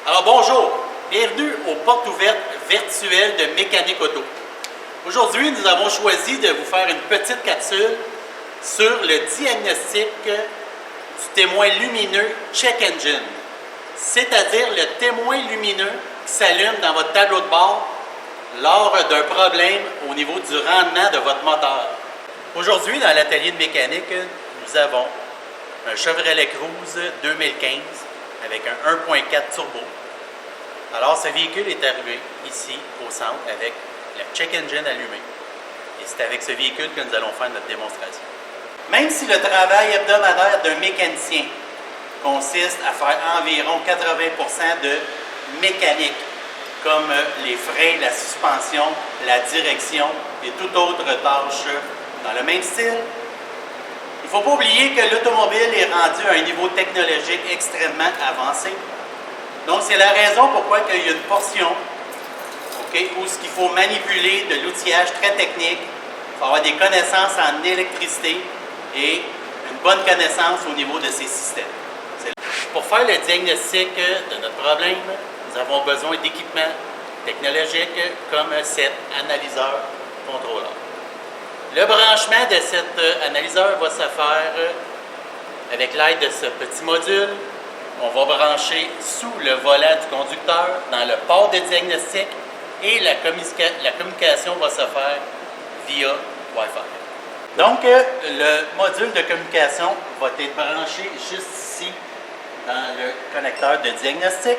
Alors bonjour, bienvenue aux portes ouvertes virtuelles de Mécanique Auto. Aujourd'hui, nous avons choisi de vous faire une petite capsule sur le diagnostic du témoin lumineux Check Engine, c'est-à-dire le témoin lumineux qui s'allume dans votre tableau de bord lors d'un problème au niveau du rendement de votre moteur. Aujourd'hui, dans l'atelier de mécanique, nous avons un Chevrolet Cruze 2015 avec un 1.4 turbo. Alors, ce véhicule est arrivé ici au centre avec le Check Engine allumé. Et c'est avec ce véhicule que nous allons faire notre démonstration. Même si le travail hebdomadaire d'un mécanicien consiste à faire environ 80% de mécanique, comme les freins, la suspension, la direction et toute autre tâche dans le même style, il ne faut pas oublier que l'automobile est rendu à un niveau technologique extrêmement avancé. Donc, c'est la raison pourquoi il y a une portion où il faut manipuler de l'outillage très technique, il faut avoir des connaissances en électricité et une bonne connaissance au niveau de ces systèmes. Pour faire le diagnostic de notre problème, nous avons besoin d'équipements technologiques comme cet analyseur-contrôleur. Le branchement de cet analyseur va se faire avec l'aide de ce petit module. On va brancher sous le volant du conducteur dans le port de diagnostic et la communication va se faire via Wi-Fi. Donc, le module de communication va être branché juste ici dans le connecteur de diagnostic.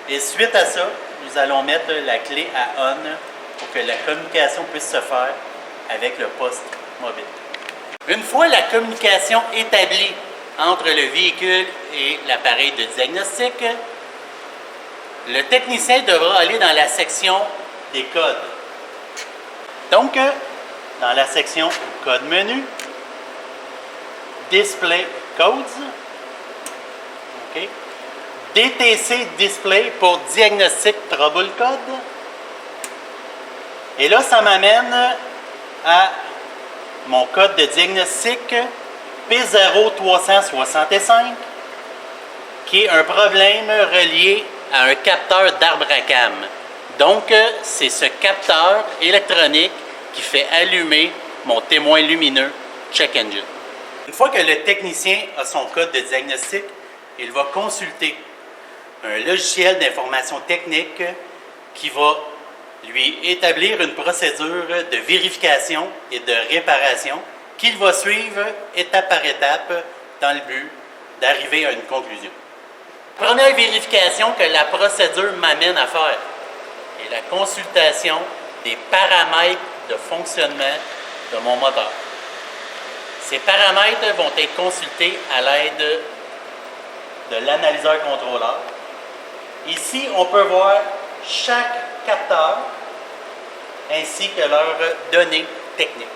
Et suite à ça, nous allons mettre la clé à on pour que la communication puisse se faire avec le poste mobile. Une fois la communication établie entre le véhicule et l'appareil de diagnostic, le technicien devra aller dans la section des codes. Donc, dans la section Code menu, Display Codes, DTC Display pour Diagnostic Trouble Code. Et là, ça m'amène à mon code de diagnostic P0365, qui est un problème relié à un capteur d'arbre à cam. Donc, c'est ce capteur électronique qui fait allumer mon témoin lumineux Check Engine. Une fois que le technicien a son code de diagnostic, il va consulter un logiciel d'information technique qui va lui établir une procédure de vérification et de réparation qu'il va suivre étape par étape dans le but d'arriver à une conclusion. Première vérification que la procédure m'amène à faire est la consultation des paramètres de fonctionnement de mon moteur. Ces paramètres vont être consultés à l'aide de l'analyseur contrôleur. Ici, on peut voir chaque capteur ainsi que leurs données techniques.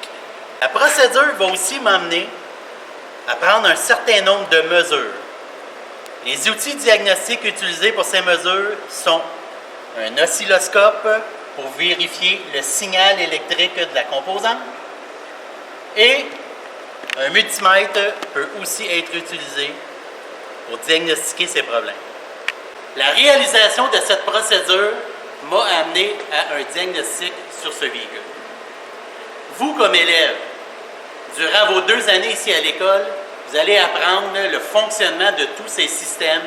La procédure va aussi m'amener à prendre un certain nombre de mesures. Les outils diagnostiques utilisés pour ces mesures sont un oscilloscope pour vérifier le signal électrique de la composante et un multimètre peut aussi être utilisé pour diagnostiquer ces problèmes. La réalisation de cette procédure m'a amené à un diagnostic sur ce véhicule. Vous, comme élève, durant vos 2 années ici à l'école, vous allez apprendre le fonctionnement de tous ces systèmes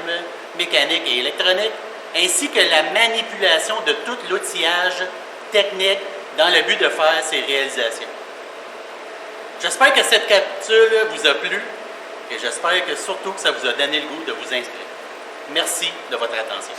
mécaniques et électroniques, ainsi que la manipulation de tout l'outillage technique dans le but de faire ces réalisations. J'espère que cette capsule vous a plu et j'espère que surtout que ça vous a donné le goût de vous inscrire. Merci de votre attention.